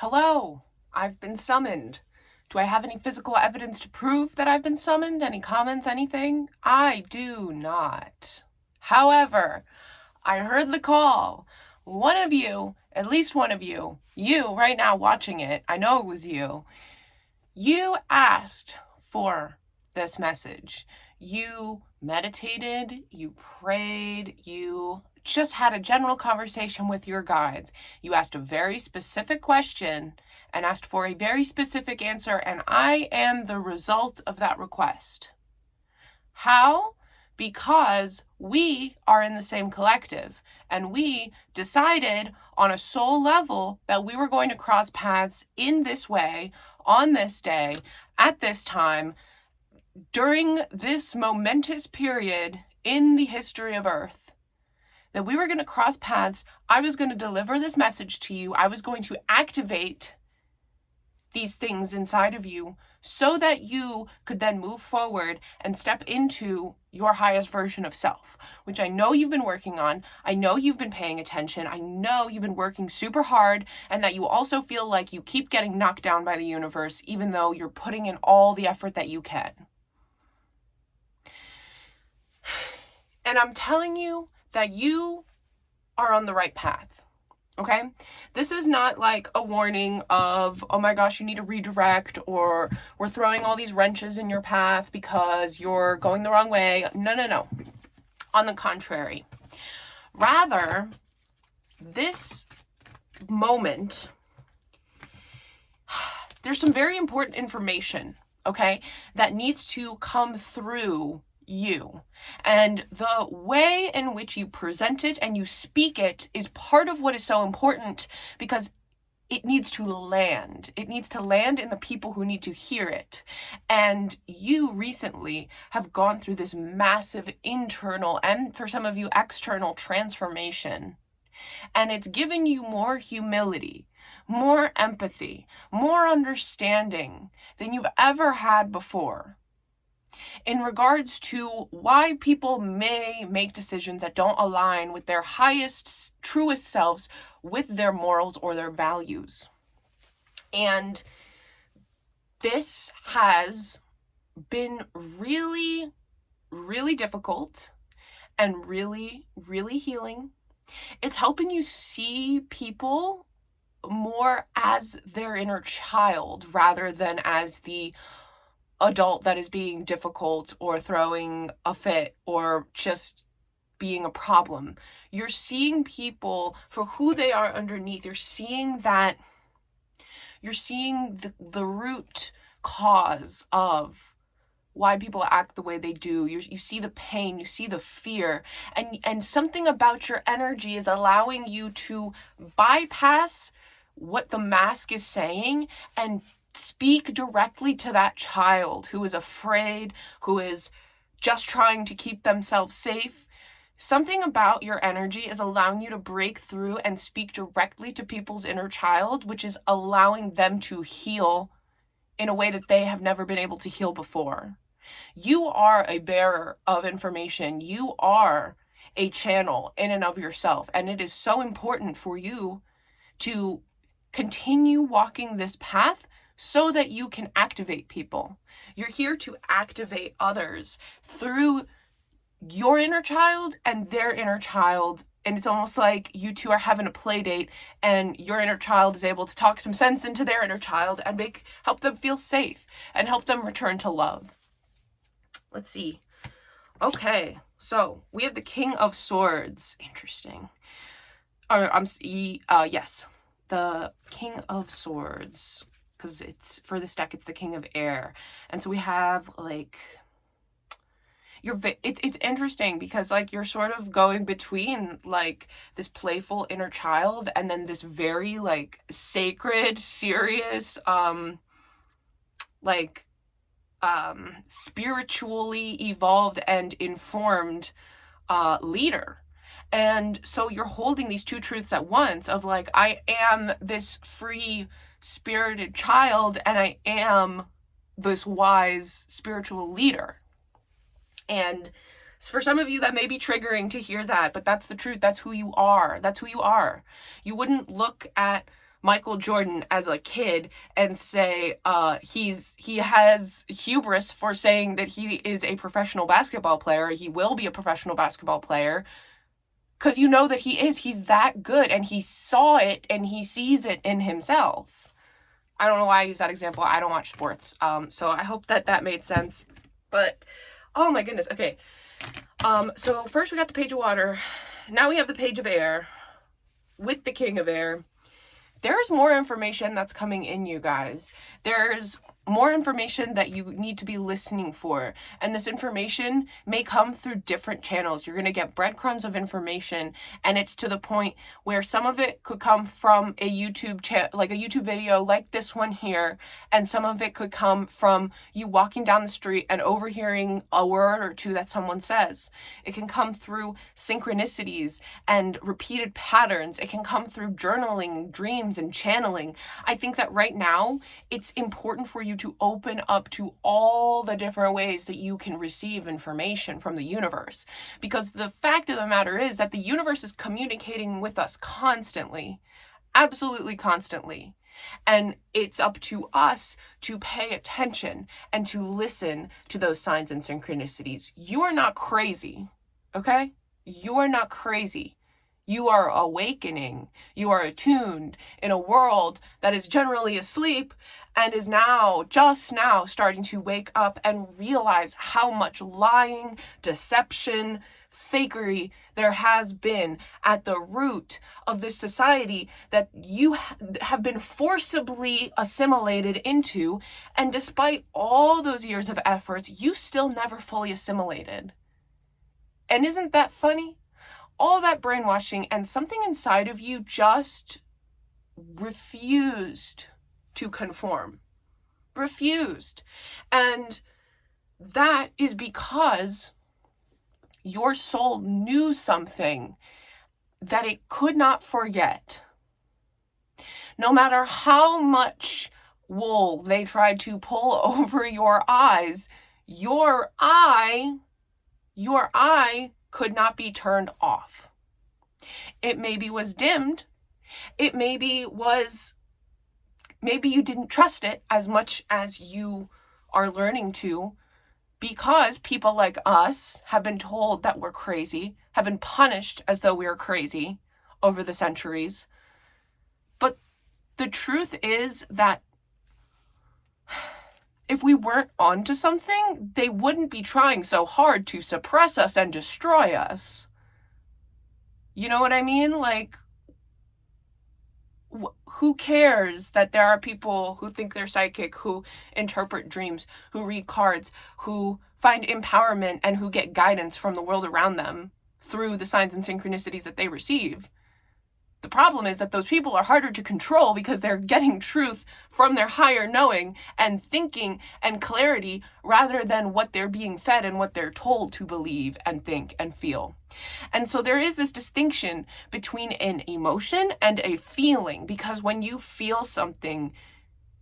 Hello, I've been summoned. Do I have any physical evidence to prove that I've been summoned? Any comments, anything? I do not. However, I heard the call. One of you, at least one of you right now watching it, I know it was you asked for this message. You meditated, you prayed, you just had a general conversation with your guides. You asked a very specific question and asked for a very specific answer, and I am the result of that request. How? Because we are in the same collective, and we decided on a soul level that we were going to cross paths in this way, on this day, at this time, during this momentous period in the history of Earth, that we were going to cross paths. I was going to deliver this message to you. I was going to activate these things inside of you so that you could then move forward and step into your highest version of self, which I know you've been working on. I know you've been paying attention. I know you've been working super hard, and that you also feel like you keep getting knocked down by the universe, even though you're putting in all the effort that you can. And I'm telling you that you are on the right path. Okay? This is not like a warning of, oh my gosh, you need to redirect, or we're throwing all these wrenches in your path because you're going the wrong way. No. On the contrary. Rather, this moment, there's some very important information, okay, that needs to come through you. And the way in which you present it and you speak it is part of what is so important, because it needs to land. It needs to land in the people who need to hear it. And you recently have gone through this massive internal, and for some of you, external transformation. And it's given you more humility, more empathy, more understanding than you've ever had before, in regards to why people may make decisions that don't align with their highest, truest selves, with their morals or their values. And this has been really, really difficult and really, really healing. It's helping you see people more as their inner child rather than as the adult that is being difficult or throwing a fit or just being a problem. You're seeing people for who they are underneath. You're seeing the root cause of why people act the way they do. You see the pain, you see the fear, and something about your energy is allowing you to bypass what the mask is saying and speak directly to that child who is afraid, who is just trying to keep themselves safe. Something about your energy is allowing you to break through and speak directly to people's inner child, which is allowing them to heal in a way that they have never been able to heal before. You are a bearer of information. You are a channel in and of yourself, and it is so important for you to continue walking this path so that you can activate people. You're here to activate others through your inner child and their inner child. And it's almost like you two are having a play date, and your inner child is able to talk some sense into their inner child and help them feel safe and help them return to love. Let's see. Okay, so we have the King of Swords. Interesting. Yes, the King of Swords, because it's for this deck, it's the King of Air. And so we have like it's interesting because like you're sort of going between like this playful inner child and then this very like sacred, serious, spiritually evolved and informed leader. And so you're holding these two truths at once of like, I am this free spirited child and I am this wise spiritual leader. And for some of you that may be triggering to hear that, but that's the truth. That's who you are. You wouldn't look at Michael Jordan as a kid and say he has hubris for saying that he is a professional basketball player, he will be a professional basketball player, because you know that he's that good, and he saw it and he sees it in himself. I don't know why I use that example. I don't watch sports. So I hope that made sense. But, oh my goodness. Okay. So first we got the page of water. Now we have the page of air with the king of air. There's more information that's coming in, you guys. There's more information that you need to be listening for. And this information may come through different channels. You're going to get breadcrumbs of information. And it's to the point where some of it could come from a YouTube like a YouTube video like this one here. And some of it could come from you walking down the street and overhearing a word or two that someone says. It can come through synchronicities and repeated patterns. It can come through journaling, dreams, and channeling. I think that right now it's important for you to open up to all the different ways that you can receive information from the universe. Because the fact of the matter is that the universe is communicating with us constantly, absolutely constantly. And it's up to us to pay attention and to listen to those signs and synchronicities. You are not crazy, okay? You are not crazy. You are awakening. You are attuned in a world that is generally asleep and is just now starting to wake up and realize how much lying, deception, fakery there has been at the root of this society that you have been forcibly assimilated into. And despite all those years of efforts, you still never fully assimilated. And isn't that funny? All that brainwashing, and something inside of you just refused to conform. Refused. And that is because your soul knew something that it could not forget. No matter how much wool they tried to pull over your eyes, your eye could not be turned off. It maybe was dimmed. It maybe you didn't trust it as much as you are learning to, because people like us have been told that we're crazy, have been punished as though we are crazy over the centuries. But the truth is that if we weren't onto something, they wouldn't be trying so hard to suppress us and destroy us. You know what I mean? Like, who cares that there are people who think they're psychic, who interpret dreams, who read cards, who find empowerment, and who get guidance from the world around them through the signs and synchronicities that they receive? The problem is that those people are harder to control because they're getting truth from their higher knowing and thinking and clarity rather than what they're being fed and what they're told to believe and think and feel. And so there is this distinction between an emotion and a feeling, because when you feel something,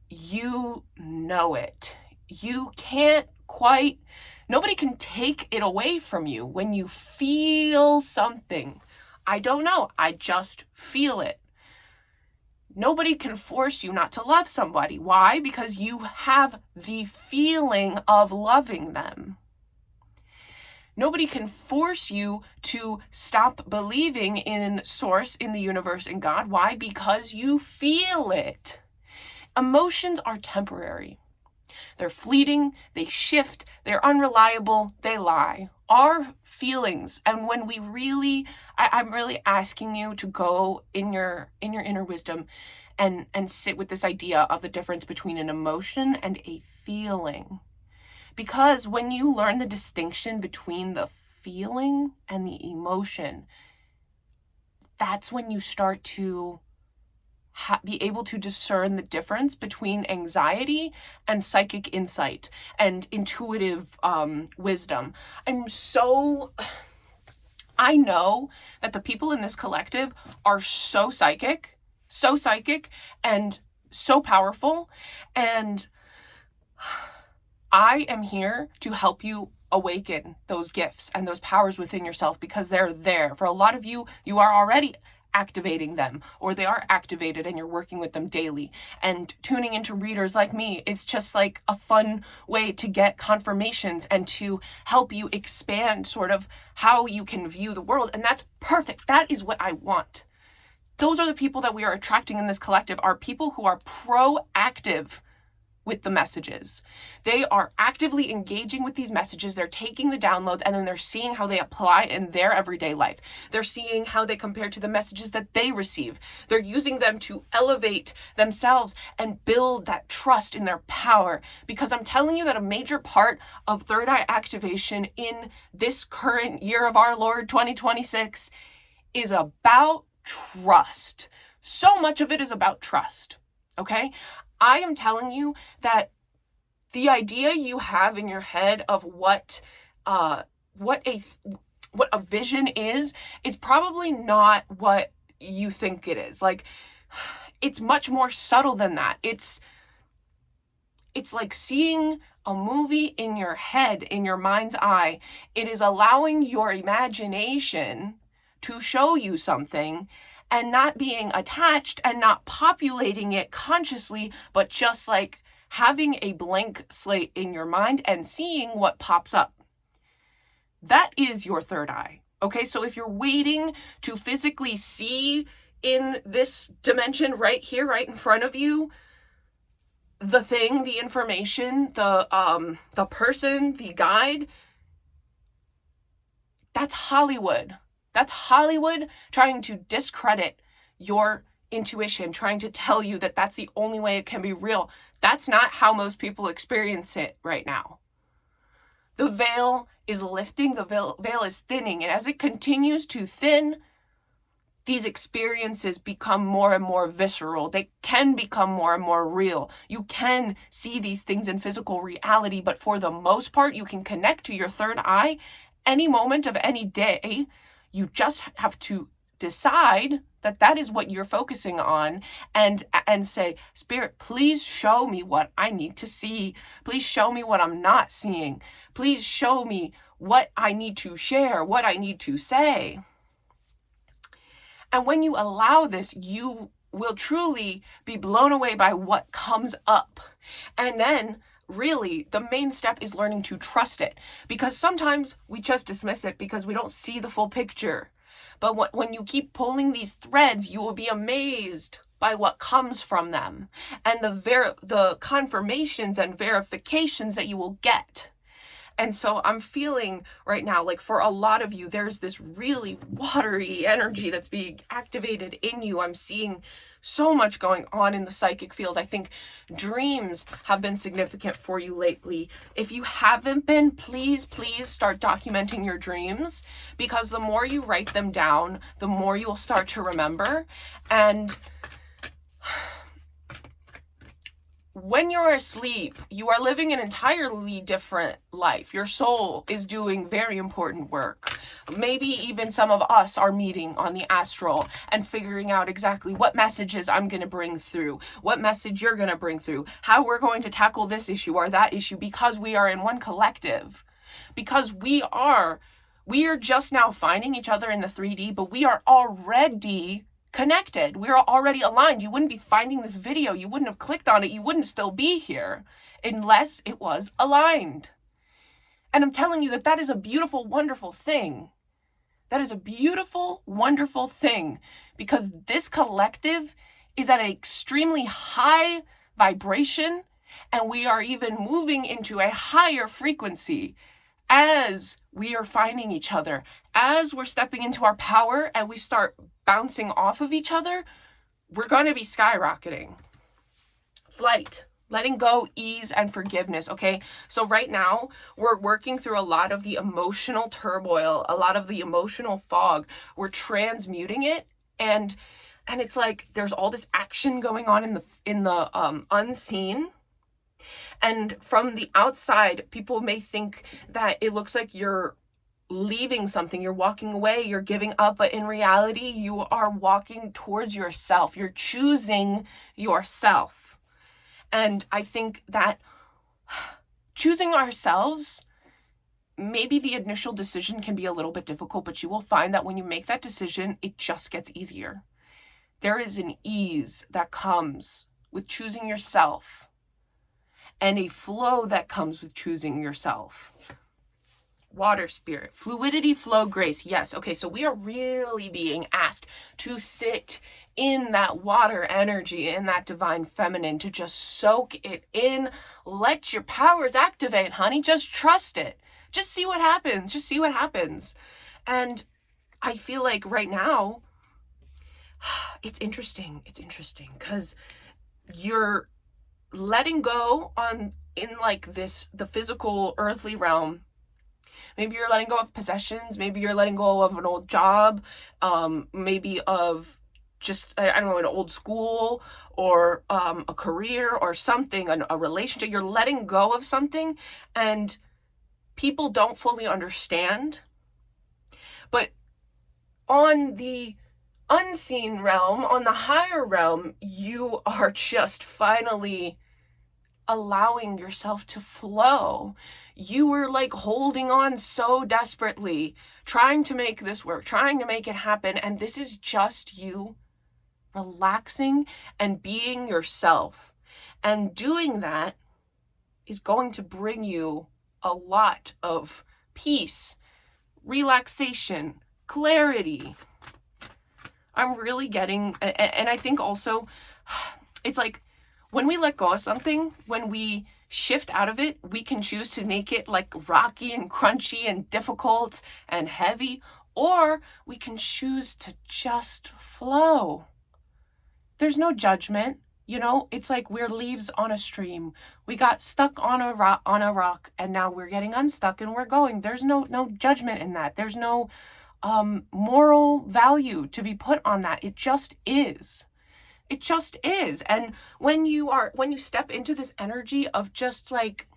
you know it. Nobody can take it away from you when you feel something. I don't know. I just feel it. Nobody can force you not to love somebody. Why? Because you have the feeling of loving them. Nobody can force you to stop believing in Source, in the universe, in God. Why? Because you feel it. Emotions are temporary. They're fleeting, they shift, they're unreliable, they lie. Our feelings, and when we really, I'm really asking you to go in your inner wisdom and sit with this idea of the difference between an emotion and a feeling. Because when you learn the distinction between the feeling and the emotion, that's when you start to be able to discern the difference between anxiety and psychic insight and intuitive wisdom. I know that the people in this collective are so psychic and so powerful, and I am here to help you awaken those gifts and those powers within yourself, because they're there. For a lot of you, you are already activating them, or they are activated and you're working with them daily. And tuning into readers like me is just like a fun way to get confirmations and to help you expand sort of how you can view the world. And that's perfect. That is what I want. Those are the people that we are attracting in this collective, are people who are proactive with the messages. They are actively engaging with these messages. They're taking the downloads and then they're seeing how they apply in their everyday life. They're seeing how they compare to the messages that they receive. They're using them to elevate themselves and build that trust in their power. Because I'm telling you that a major part of third eye activation in this current year of our Lord 2026 is about trust. So much of it is about trust. Okay? I am telling you that the idea you have in your head of what a vision is probably not what you think it is. Like, it's much more subtle than that. It's like seeing a movie in your head, in your mind's eye. It is allowing your imagination to show you something and not being attached and not populating it consciously, but just like having a blank slate in your mind and seeing what pops up. That is your third eye. Okay, so if you're waiting to physically see in this dimension right here, right in front of you, the thing, the information, the person, the guide, that's Hollywood. That's Hollywood trying to discredit your intuition, trying to tell you that that's the only way it can be real. That's not how most people experience it right now. The veil is lifting, the veil is thinning, and as it continues to thin, these experiences become more and more visceral. They can become more and more real. You can see these things in physical reality, but for the most part, you can connect to your third eye any moment of any day. You just have to decide that that is what you're focusing on and say, Spirit, please show me what I need to see. Please show me what I'm not seeing. Please show me what I need to share, what I need to say. And when you allow this, you will truly be blown away by what comes up. And then really, the main step is learning to trust it, because sometimes we just dismiss it because we don't see the full picture. But when you keep pulling these threads, you will be amazed by what comes from them and the confirmations and verifications that you will get. And so I'm feeling right now, like for a lot of you, there's this really watery energy that's being activated in you. I'm seeing so much going on in the psychic fields. I think dreams have been significant for you lately. If you haven't been, please start documenting your dreams, because the more you write them down, the more you'll start to remember. And when you're asleep, you are living an entirely different life. Your soul is doing very important work. Maybe even some of us are meeting on the astral and figuring out exactly what messages I'm going to bring through, what message you're going to bring through, how we're going to tackle this issue or that issue, because we are in one collective. Because we are just now finding each other in the 3D, but we are already connected. We're already aligned. You wouldn't be finding this video. You wouldn't have clicked on it. You wouldn't still be here unless it was aligned. And I'm telling you that is a beautiful, wonderful thing. That is a beautiful, wonderful thing, because this collective is at an extremely high vibration, and we are even moving into a higher frequency as we are finding each other, as we're stepping into our power and we start bouncing off of each other. We're going to be skyrocketing. Flight, letting go, ease, and forgiveness. Okay, so right now we're working through a lot of the emotional turmoil, a lot of the emotional fog. We're transmuting it, and it's like there's all this action going on in the unseen. And from the outside, people may think that it looks like you're leaving something, you're walking away, you're giving up, but in reality, you are walking towards yourself. You're choosing yourself. And I think that choosing ourselves maybe the initial decision can be a little bit difficult, but you will find that when you make that decision, it just gets easier. There is an ease that comes with choosing yourself and a flow that comes with choosing yourself. Water spirit, fluidity, flow, grace. Yes. Okay. So we are really being asked to sit in that water energy, in that divine feminine, to just soak it in. Let your powers activate, honey. Just trust it. Just see what happens. Just see what happens. And I feel like right now, it's interesting. It's interesting because you're letting go in like this, the physical earthly realm. Maybe you're letting go of possessions. Maybe you're letting go of an old job. Maybe of just, I don't know, an old school or a career or something, a relationship. You're letting go of something and people don't fully understand. But on the unseen realm, on the higher realm, you are just finally allowing yourself to flow. You were like holding on so desperately, trying to make this work, trying to make it happen. And this is just you relaxing and being yourself. And doing that is going to bring you a lot of peace, relaxation, clarity. I'm really getting, and I think also it's like when we let go of something, when we shift out of it, we can choose to make it like rocky and crunchy and difficult and heavy, or we can choose to just flow. There's no judgment, you know? It's like we're leaves on a stream. We got stuck on a rock, and now we're getting unstuck and we're going. There's no judgment in that. There's no moral value to be put on that. It just is. It just is. And when you step into this energy of just like,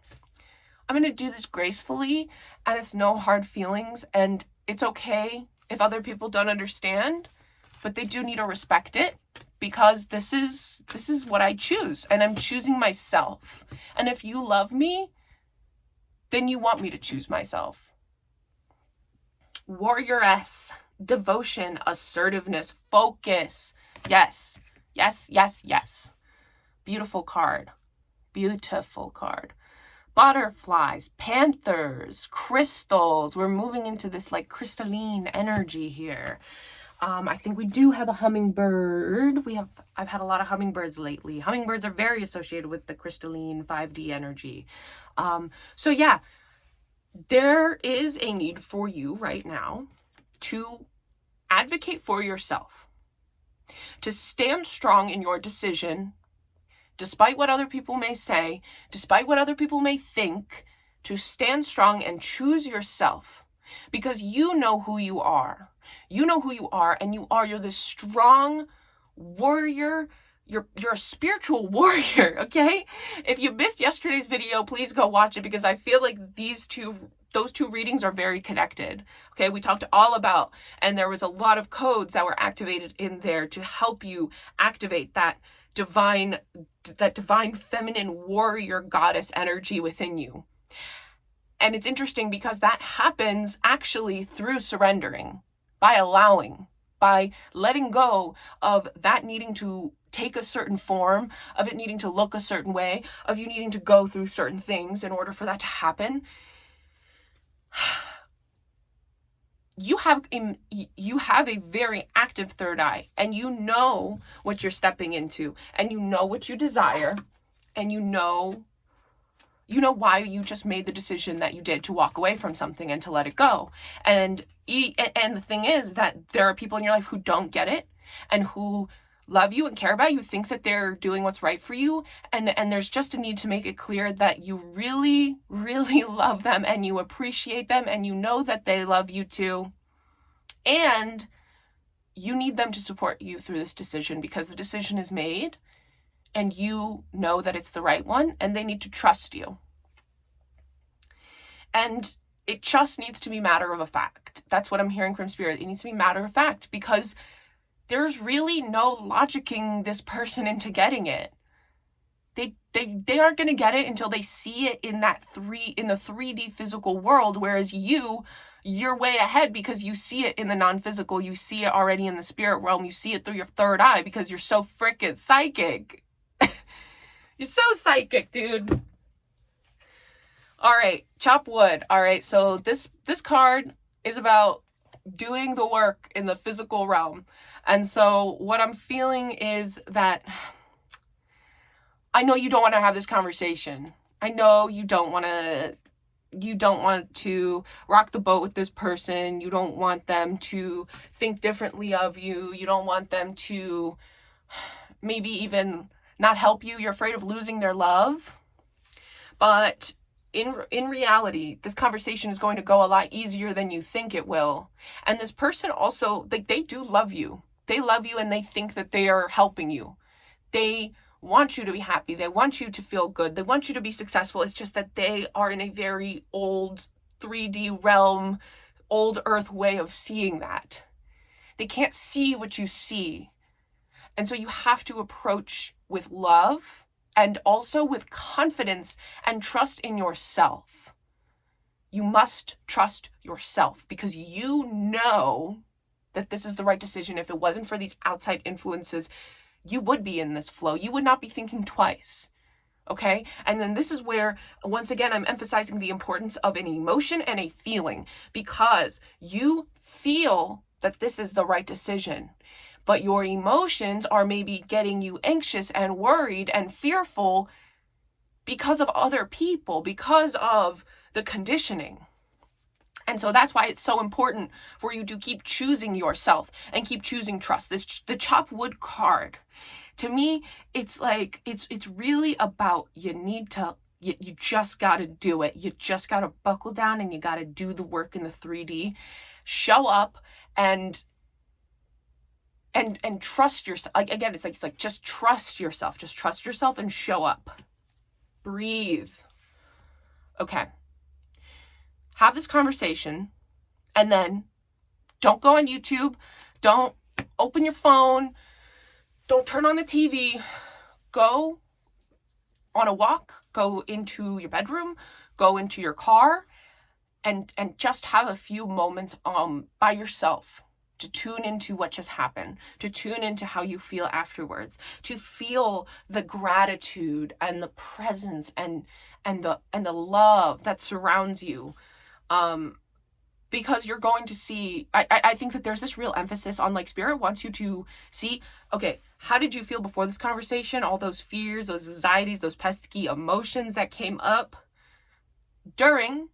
I'm going to do this gracefully, and it's no hard feelings, and it's okay if other people don't understand, but they do need to respect it, because this is what I choose, and I'm choosing myself. And if you love me, then you want me to choose myself. Warrioress, devotion, assertiveness, focus. Yes. Yes, yes, yes. Beautiful card. Beautiful card. Butterflies, panthers, crystals. We're moving into this like crystalline energy here. I think we do have a hummingbird. I've had a lot of hummingbirds lately. Hummingbirds are very associated with the crystalline 5D energy. So yeah, there is a need for you right now to advocate for yourself, to stand strong in your decision, despite what other people may say, despite what other people may think, to stand strong and choose yourself, because you know who you are. You know who you are, and you're this strong warrior. You're a spiritual warrior, okay? If you missed yesterday's video, please go watch it, because I feel like those two readings are very connected. Okay, we talked all about, and there was a lot of codes that were activated in there to help you activate that divine feminine warrior goddess energy within you. And it's interesting because that happens actually through surrendering, by allowing, by letting go of that needing to take a certain form, of it needing to look a certain way, of you needing to go through certain things in order for that to happen. You have a very active third eye, and you know what you're stepping into, and you know what you desire, and you know why you just made the decision that you did to walk away from something and to let it go. And the thing is that there are people in your life who don't get it and who love you and care about you, think that they're doing what's right for you, and there's just a need to make it clear that you really, really love them and you appreciate them and you know that they love you too. And you need them to support you through this decision, because the decision is made and you know that it's the right one, and they need to trust you. And it just needs to be matter of fact. That's what I'm hearing from Spirit. It needs to be matter of fact, because there's really no logicking this person into getting it. They aren't going to get it until they see it in the 3D physical world, whereas you're way ahead because you see it in the non-physical. You see it already in the spirit realm. You see it through your third eye because you're so freaking psychic. You're so psychic, dude. All right, chop wood. All right, so this card is about doing the work in the physical realm. And so what I'm feeling is that I know you don't want to have this conversation. I know you don't want to rock the boat with this person. You don't want them to think differently of you. You don't want them to maybe even not help you. You're afraid of losing their love. But in reality, this conversation is going to go a lot easier than you think it will. And this person also, they do love you. They love you and they think that they are helping you. They want you to be happy. They want you to feel good. They want you to be successful. It's just that they are in a very old 3D realm, old earth way of seeing that. They can't see what you see. And so you have to approach with love and also with confidence and trust in yourself. You must trust yourself because you know that this is the right decision. If it wasn't for these outside influences, you would be in this flow. You would not be thinking twice. Okay? And then this is where, once again, I'm emphasizing the importance of an emotion and a feeling, because you feel that this is the right decision, but your emotions are maybe getting you anxious and worried and fearful because of other people, because of the conditioning. And so that's why it's so important for you to keep choosing yourself and keep choosing trust. The chop wood card, to me, it's like, it's really about you just got to do it. You just got to buckle down and you got to do the work in the 3D. Show up and trust yourself. Like, again, it's like just trust yourself. Just trust yourself and show up. Breathe. Okay. Have this conversation, and then don't go on YouTube. Don't open your phone. Don't turn on the TV. Go on a walk. Go into your bedroom. Go into your car, and just have a few moments by yourself to tune into what just happened, to tune into how you feel afterwards, to feel the gratitude and the presence and the love that surrounds you. Because you're going to see, I think that there's this real emphasis on, like, spirit wants you to see, okay, how did you feel before this conversation? All those fears, those anxieties, those pesky emotions that came up during,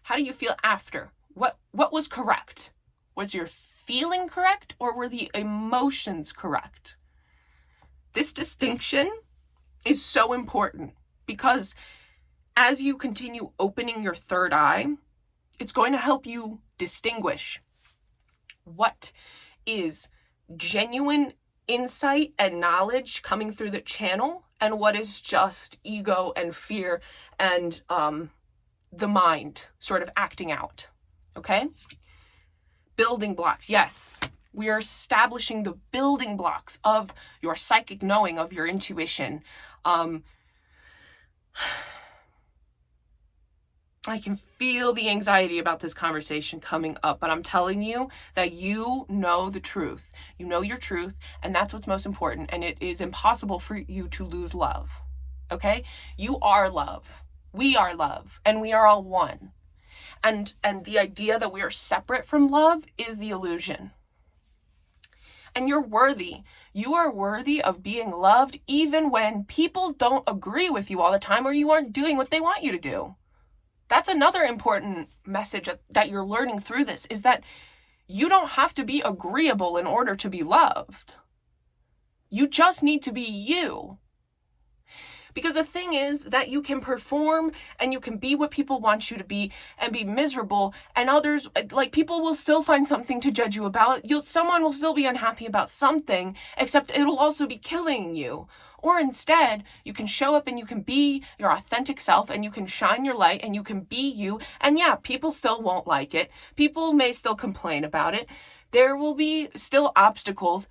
how do you feel after? What was correct? Was your feeling correct, or were the emotions correct? This distinction is so important because as you continue opening your third eye, it's going to help you distinguish what is genuine insight and knowledge coming through the channel and what is just ego and fear and the mind sort of acting out. Okay? Building blocks. Yes, we are establishing the building blocks of your psychic knowing, of your intuition. I can feel the anxiety about this conversation coming up, but I'm telling you that you know the truth. You know your truth, and that's what's most important. And it is impossible for you to lose love. Okay? You are love. We are love, and we are all one. And the idea that we are separate from love is the illusion. And you're worthy. You are worthy of being loved even when people don't agree with you all the time or you aren't doing what they want you to do. That's another important message that you're learning through this, is that you don't have to be agreeable in order to be loved. You just need to be you. Because the thing is that you can perform and you can be what people want you to be and be miserable, and others, like, people will still find something to judge you about. Someone will still be unhappy about something, except it'll also be killing you. Or instead, you can show up and you can be your authentic self and you can shine your light and you can be you. And yeah, people still won't like it. People may still complain about it. There will be still obstacles.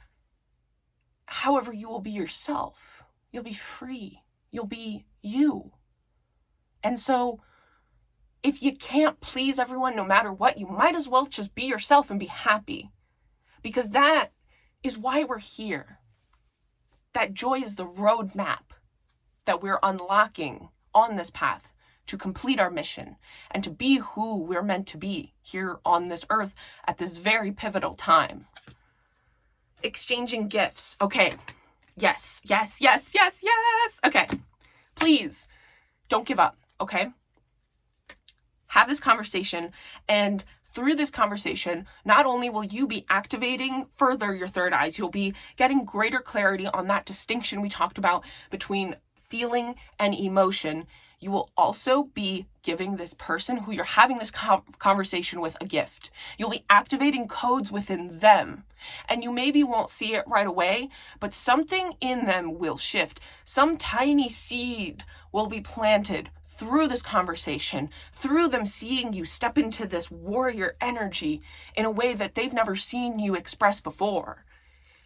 However, you will be yourself. You'll be free. You'll be you. And so if you can't please everyone no matter what, you might as well just be yourself and be happy. Because that is why we're here. That joy is the roadmap that we're unlocking on this path to complete our mission and to be who we're meant to be here on this earth at this very pivotal time. Exchanging gifts. Okay. Yes. Okay. Please don't give up. Okay. Have this conversation, and through this conversation, not only will you be activating further your third eyes, you'll be getting greater clarity on that distinction we talked about between feeling and emotion. You will also be giving this person who you're having this conversation with a gift. You'll be activating codes within them. And you maybe won't see it right away, but something in them will shift. Some tiny seed will be planted through this conversation, through them seeing you step into this warrior energy in a way that they've never seen you express before.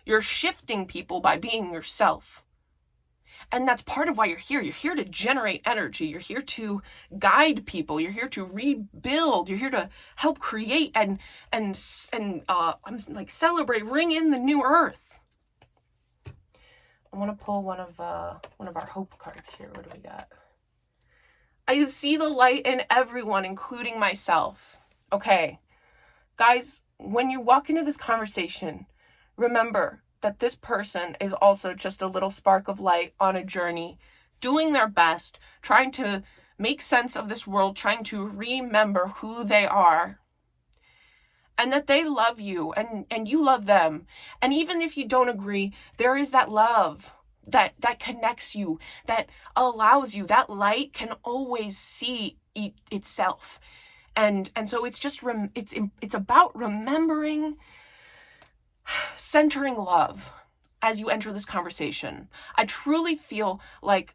You're shifting people by being yourself. And that's part of why you're here. You're here to generate energy. You're here to guide people. You're here to rebuild. You're here to help create and celebrate, ring in the new earth. I want to pull one of our hope cards here. What do we got? I see the light in everyone, including myself. Okay, guys, when you walk into this conversation, remember that this person is also just a little spark of light on a journey, doing their best, trying to make sense of this world, trying to remember who they are, and that they love you and you love them. And even if you don't agree, there is that love that connects you, that allows you. That light can always see itself. And so it's just it's about remembering, centering love as you enter this conversation. I truly feel like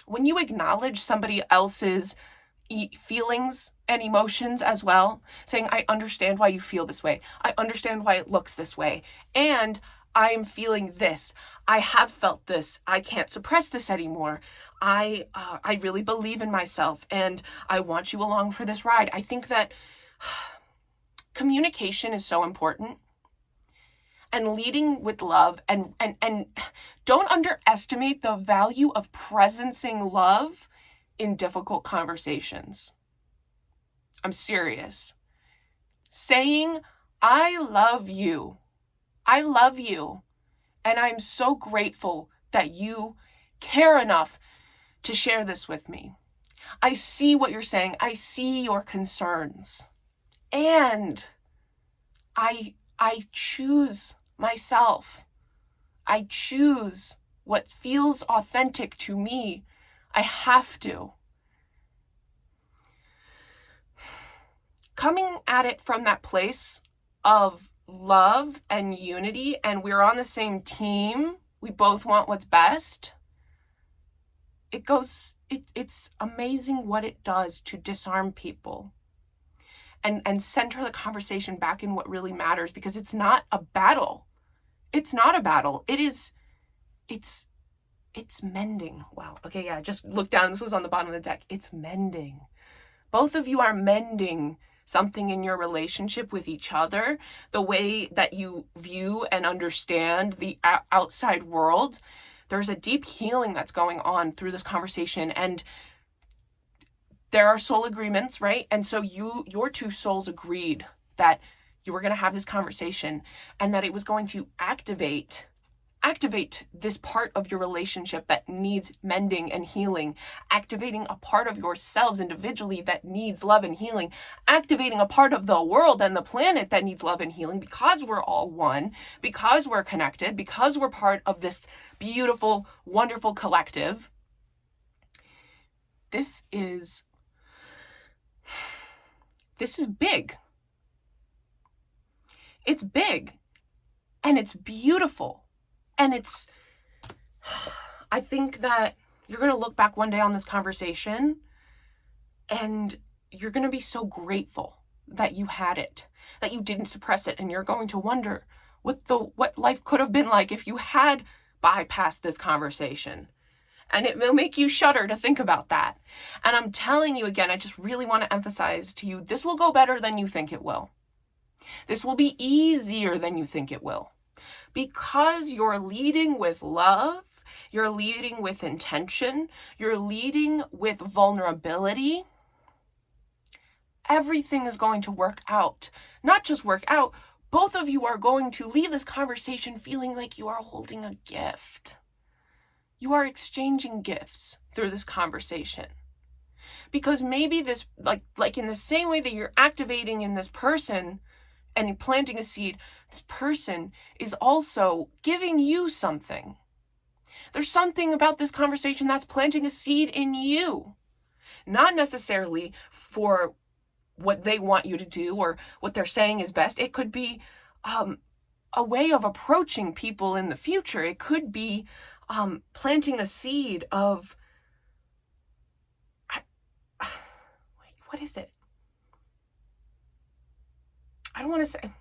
when you acknowledge somebody else's feelings and emotions as well, saying, I understand why you feel this way. I understand why it looks this way. And I am feeling this. I have felt this. I can't suppress this anymore. I really believe in myself, and I want you along for this ride. I think that communication is so important, and leading with love, and don't underestimate the value of presencing love in difficult conversations. I'm serious. Saying, I love you. I love you, and I'm so grateful that you care enough to share this with me. I see what you're saying. I see your concerns. And I choose myself. I choose what feels authentic to me. I have to. Coming at it from that place of love and unity, and we're on the same team, we both want what's best, it's amazing what it does to disarm people and center the conversation back in what really matters, because it's not a battle. It's not a battle. It's mending. Wow. Okay, yeah, just look down. This was on the bottom of the deck. It's mending. Both of you are mending something in your relationship with each other, the way that you view and understand the outside world. There's a deep healing that's going on through this conversation, and there are soul agreements, right? And so your two souls agreed that you were going to have this conversation, and that it was going to activate this part of your relationship that needs mending and healing, activating a part of yourselves individually that needs love and healing, activating a part of the world and the planet that needs love and healing, because we're all one, because we're connected, because we're part of this beautiful, wonderful collective. This is big. It's big, and it's beautiful. And I think that you're going to look back one day on this conversation, and you're going to be so grateful that you had it, that you didn't suppress it. And you're going to wonder what life could have been like if you had bypassed this conversation. And it will make you shudder to think about that. And I'm telling you again, I just really want to emphasize to you, this will go better than you think it will. This will be easier than you think it will. Because you're leading with love, you're leading with intention, you're leading with vulnerability, everything is going to work out. Not just work out, both of you are going to leave this conversation feeling like you are holding a gift. You are exchanging gifts through this conversation. Because maybe this, like in the same way that you're activating in this person and planting a seed, this person is also giving you something. There's something about this conversation that's planting a seed in you. Not necessarily for what they want you to do or what they're saying is best. It could be a way of approaching people in the future. It could be planting a seed of, what is it? I don't want to say.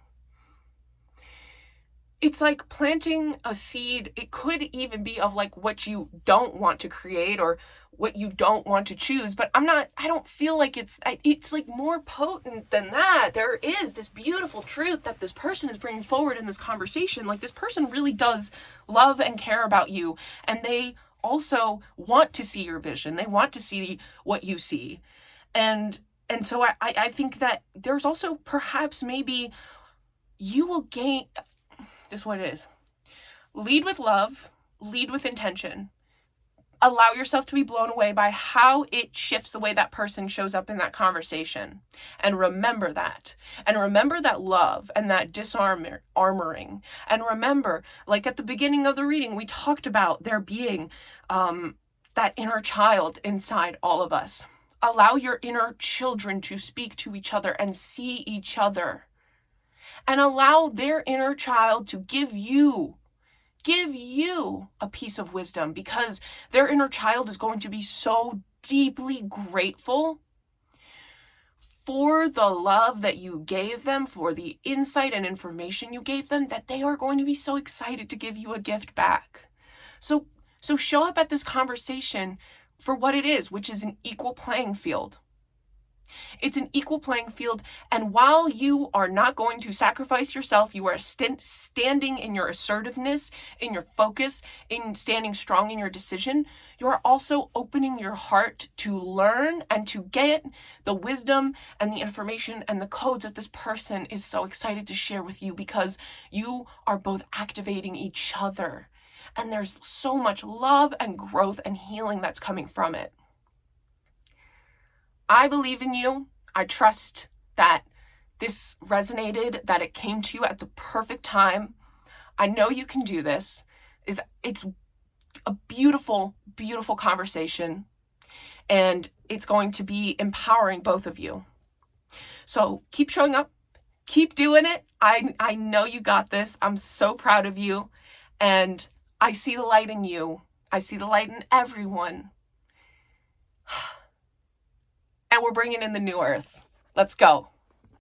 It's like planting a seed. It could even be of like what you don't want to create or what you don't want to choose. But I don't feel like it's like more potent than that. There is this beautiful truth that this person is bringing forward in this conversation. Like this person really does love and care about you. And they also want to see your vision. They want to see what you see. And so I think that there's also perhaps maybe you will gain. This is what it is. Lead with love, lead with intention. Allow yourself to be blown away by how it shifts the way that person shows up in that conversation. And remember that. And remember that love and that disarmoring. And remember, like at the beginning of the reading, we talked about there being that inner child inside all of us. Allow your inner children to speak to each other and see each other. And allow their inner child to give you a piece of wisdom, because their inner child is going to be so deeply grateful for the love that you gave them, for the insight and information you gave them, that they are going to be so excited to give you a gift back. So show up at this conversation for what it is, which is an equal playing field. It's an equal playing field, and while you are not going to sacrifice yourself, you are standing in your assertiveness, in your focus, in standing strong in your decision, you are also opening your heart to learn and to get the wisdom and the information and the codes that this person is so excited to share with you, because you are both activating each other. And there's so much love and growth and healing that's coming from it. I believe in you. I trust that this resonated, that it came to you at the perfect time. I know you can do this. It's a beautiful, beautiful conversation, and it's going to be empowering both of you. So keep showing up, keep doing it. I know you got this. I'm so proud of you, and I see the light in you. I see the light in everyone. And we're bringing in the new earth. Let's go.